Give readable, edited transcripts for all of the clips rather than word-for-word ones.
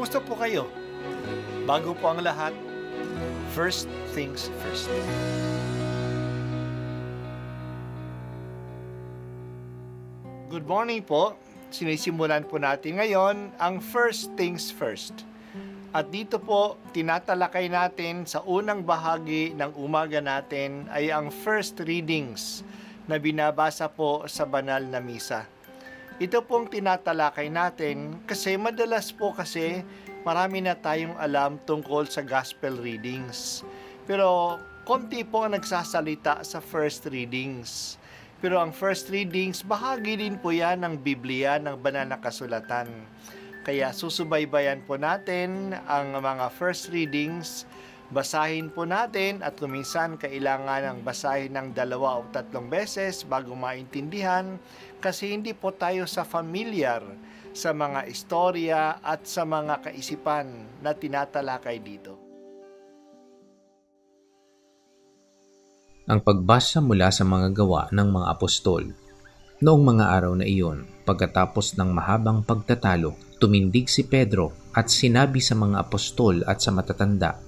Kumusta po kayo? Bago po ang lahat, first things first. Good morning po. Sinisimulan po natin ngayon ang first things first. At dito po, tinatalakay natin sa unang bahagi ng umaga natin ay ang first readings na binabasa po sa banal na misa. Ito pong tinatalakay natin kasi madalas po marami na tayong alam tungkol sa gospel readings. Pero konti po ang nagsasalita sa first readings. Pero ang first readings, bahagi din po yan ng Biblia, ng banal na kasulatan. Kaya susubaybayan po natin ang mga first readings, basahin po natin at kuminsan kailangan ng basahin ng 2 o 3 beses bago maintindihan kasi hindi po tayo familiar sa mga istorya at sa mga kaisipan na tinatalakay dito. Ang pagbasa mula sa mga gawa ng mga apostol. Noong mga araw na iyon, pagkatapos ng mahabang pagtatalo, tumindig si Pedro at sinabi sa mga apostol at sa matatanda,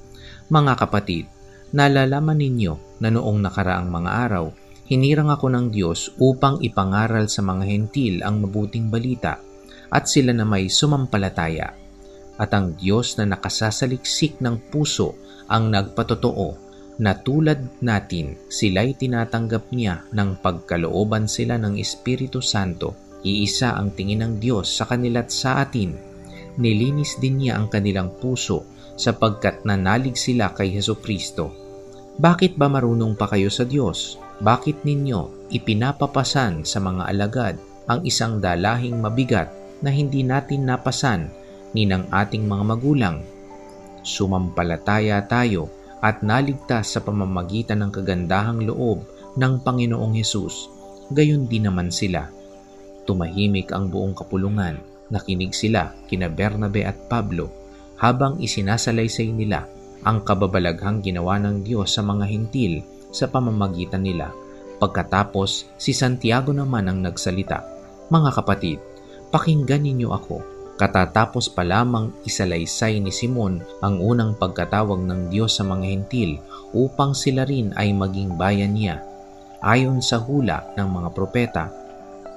"Mga kapatid, nalalaman ninyo na noong nakaraang mga araw, hinirang ako ng Diyos upang ipangaral sa mga hentil ang mabuting balita at sila na may sumampalataya. At ang Diyos na nakasasaliksik ng puso ang nagpatotoo na tulad natin sila'y tinatanggap niya ng pagkalooban sila ng Espiritu Santo. Iisa ang tingin ng Diyos sa kanila't sa atin. Nilinis din niya ang kanilang puso sapagkat nanalig sila kay Hesukristo. Bakit ba marunong pa kayo sa Diyos? Bakit ninyo ipinapapasan sa mga alagad ang isang dalahing mabigat na hindi natin napasan ni ng ating mga magulang? Sumampalataya tayo at naligtas sa pamamagitan ng kagandahang loob ng Panginoong Hesus. Gayon din naman sila. Tumahimik ang buong kapulungan. Nakinig sila kina Bernabe at Pablo habang isinasalaysay nila ang kababalaghang ginawa ng Diyos sa mga hentil sa pamamagitan nila. Pagkatapos, si Santiago naman ang nagsalita, "Mga kapatid, pakinggan ninyo ako. Katatapos pa lamang isalaysay ni Simon ang unang pagkatawag ng Diyos sa mga hentil upang sila rin ay maging bayan niya, ayon sa hula ng mga propeta.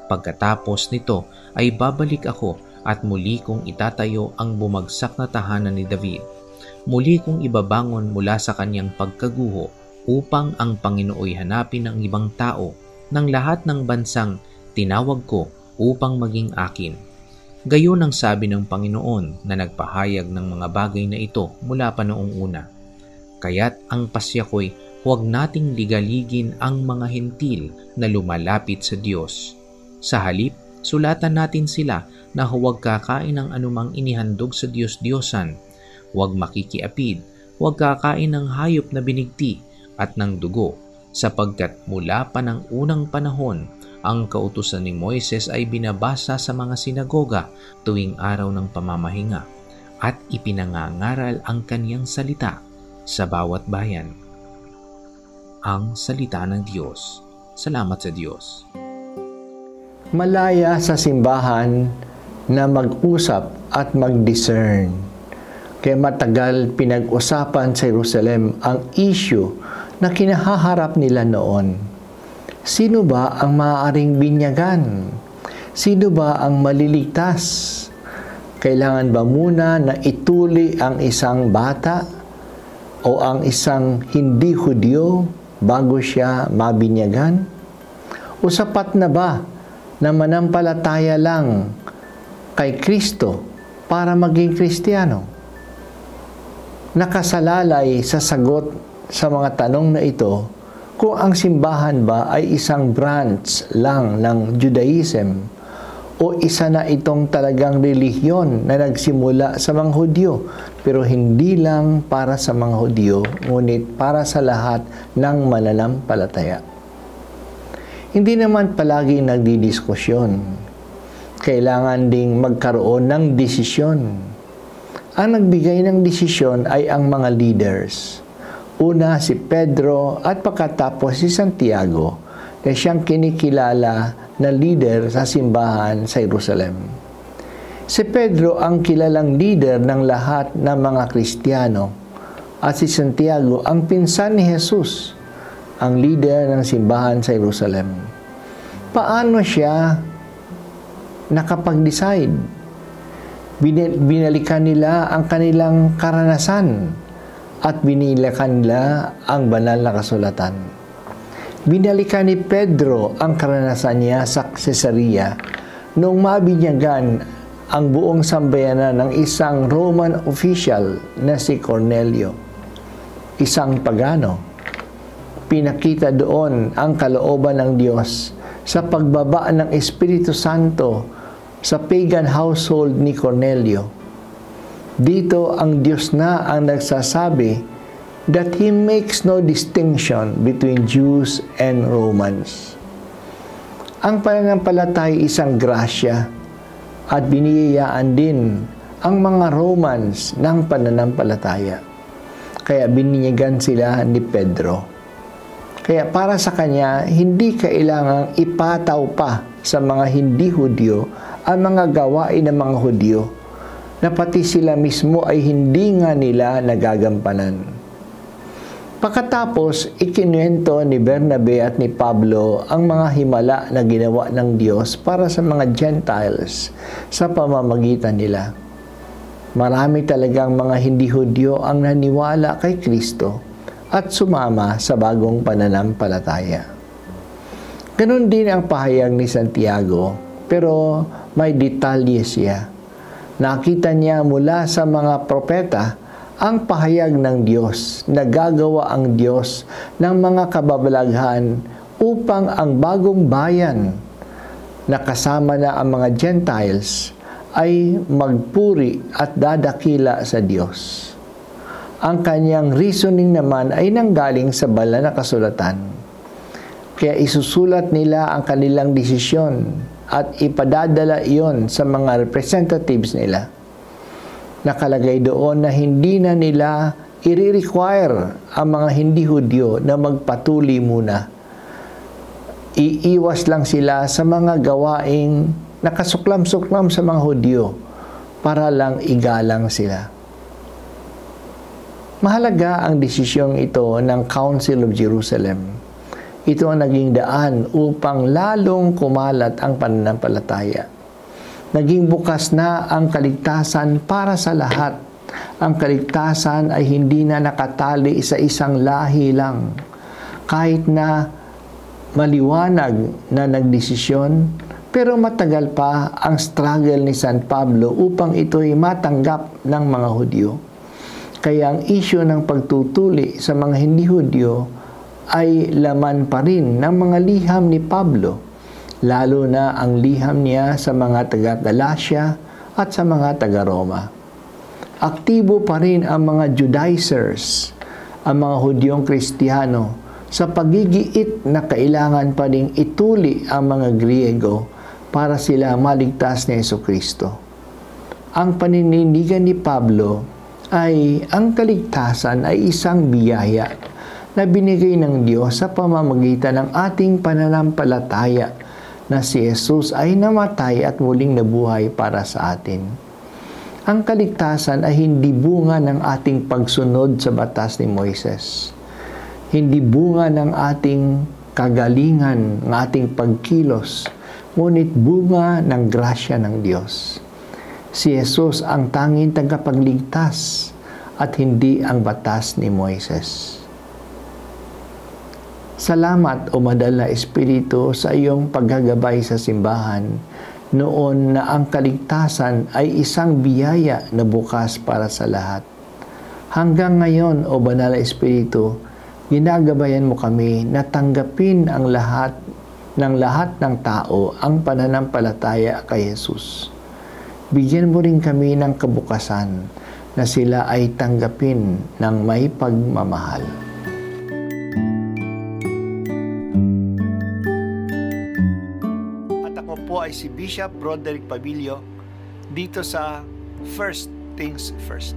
Pagkatapos nito ay babalik ako at muli kong itatayo ang bumagsak na tahanan ni David. Muli kong ibabangon mula sa kanyang pagkaguho upang ang Panginooy hanapin ng ibang tao ng lahat ng bansang tinawag ko upang maging akin. Gayon ang sabi ng Panginoon na nagpahayag ng mga bagay na ito mula pa noong una. Kaya't ang pasya ko'y huwag nating ligaligin ang mga hentil na lumalapit sa Diyos. Sa halip, sulatan natin sila na huwag kakain ng anumang inihandog sa Diyos-Diyosan, huwag makikiapid, huwag kakain ng hayop na binigti at ng dugo, sapagkat mula pa ng unang panahon, ang kautusan ni Moises ay binabasa sa mga sinagoga tuwing araw ng pamamahinga at ipinangangaral ang kaniyang salita sa bawat bayan." Ang salita ng Diyos. Salamat sa Diyos. Malaya sa simbahan na mag-usap at mag-discern. Kaya matagal pinag-usapan sa Jerusalem ang issue na kinahaharap nila noon. Sino ba ang maaaring binyagan? Sino ba ang maliligtas? Kailangan ba muna na ituli ang isang bata o ang isang hindi Hudyo bago siya mabinyagan? O sapat na ba na manampalataya lang kay Kristo para maging Kristiyano? Nakasalalay sa sagot sa mga tanong na ito kung ang simbahan ba ay isang branch lang ng Judaism o isa na itong talagang relihiyon na nagsimula sa mga Hudyo pero hindi lang para sa mga Hudyo ngunit para sa lahat ng mananampalataya. Hindi naman palagi nagdidiskusyon. Kailangan ding magkaroon ng desisyon. Ang nagbigay ng desisyon ay ang mga leaders. Una si Pedro at pagkatapos si Santiago na siyang kinikilala na leader sa simbahan sa Jerusalem. Si Pedro ang kilalang leader ng lahat ng mga Kristiyano at si Santiago ang pinsan ni Jesus, ang leader ng simbahan sa Jerusalem. Paano siya nakapag-decide? Binalikan nila ang kanilang karanasan at binilikan nila ang banal na kasulatan. Binalikan ni Pedro ang karanasan niya sa Cesarea noong mabinyagan ang buong sambayanan ng isang Roman official na si Cornelio, isang pagano. Pinakita doon ang kalooban ng Diyos sa pagbaba ng Espiritu Santo sa pagan household ni Cornelio. Dito ang Diyos na ang nagsasabi that He makes no distinction between Jews and Romans. Ang pananampalataya ay isang grasya at biniyayaan din ang mga Romans ng pananampalataya. Kaya bininyagan sila ni Pedro. Kaya para sa kanya, hindi kailangang ipataw pa sa mga hindi Hudyo ang mga gawain ng mga Hudyo na pati sila mismo ay hindi nga nila nagagampanan. Pagkatapos, ikinuwento ni Bernabe at ni Pablo ang mga himala na ginawa ng Diyos para sa mga Gentiles sa pamamagitan nila. Marami talagang mga hindi Hudyo ang naniwala kay Kristo at sumama sa bagong pananampalataya. Ganon din ang pahayag ni Santiago, pero may detalye siya. Nakita niya mula sa mga propeta ang pahayag ng Diyos na gagawa ang Diyos ng mga kababalaghan upang ang bagong bayan na kasama na ang mga Gentiles ay magpuri at dadakila sa Diyos. Ang kanyang reasoning naman ay nanggaling sa banal na kasulatan. Kaya isusulat nila ang kanilang desisyon at ipadadala iyon sa mga representatives nila. Nakalagay doon na hindi na nila i-require ang mga hindi Hudyo na magpatuli muna. Iiwas lang sila sa mga gawaing nakasuklam-suklam sa mga Hudyo para lang igalang sila. Mahalaga ang desisyong ito ng Council of Jerusalem. Ito ang naging daan upang lalong kumalat ang pananampalataya. Naging bukas na ang kaligtasan para sa lahat. Ang kaligtasan ay hindi na nakatali sa isang lahi lang. Kahit na maliwanag na nagdesisyon, pero matagal pa ang struggle ni San Pablo upang ito'y matanggap ng mga Hudyo. Kaya ang isyu ng pagtutuli sa mga hindi Hudyo ay laman pa rin ng mga liham ni Pablo, lalo na ang liham niya sa mga taga-Galacia at sa mga taga-Roma. Aktibo pa rin ang mga Judaizers, ang mga Hudyong Kristiyano, sa pagigiit na kailangan pa rin ituli ang mga Griego para sila maligtas ni Jesucristo. Ang paninindigan ni Pablo ay ang kaligtasan ay isang biyaya na binigay ng Diyos sa pamamagitan ng ating pananampalataya na si Jesus ay namatay at muling nabuhay para sa atin. Ang kaligtasan ay hindi bunga ng ating pagsunod sa batas ni Moises. Hindi bunga ng ating kagalingan, ng ating pagkilos, ngunit bunga ng grasya ng Diyos. Si Jesus ang tanging tagapagligtas at hindi ang batas ni Moises. Salamat o madal na Espiritu sa iyong paggagabay sa simbahan noon na ang kaligtasan ay isang biyaya na bukas para sa lahat. Hanggang ngayon o banal na Espiritu, ginagabayan mo kami na tanggapin ang lahat ng tao ang pananampalataya kay Jesus. Bigyan mo rin kami ng kabukasan na sila ay tanggapin ng may pagmamahal. Po ay si Bishop Broderick Pabilio dito sa First Things First.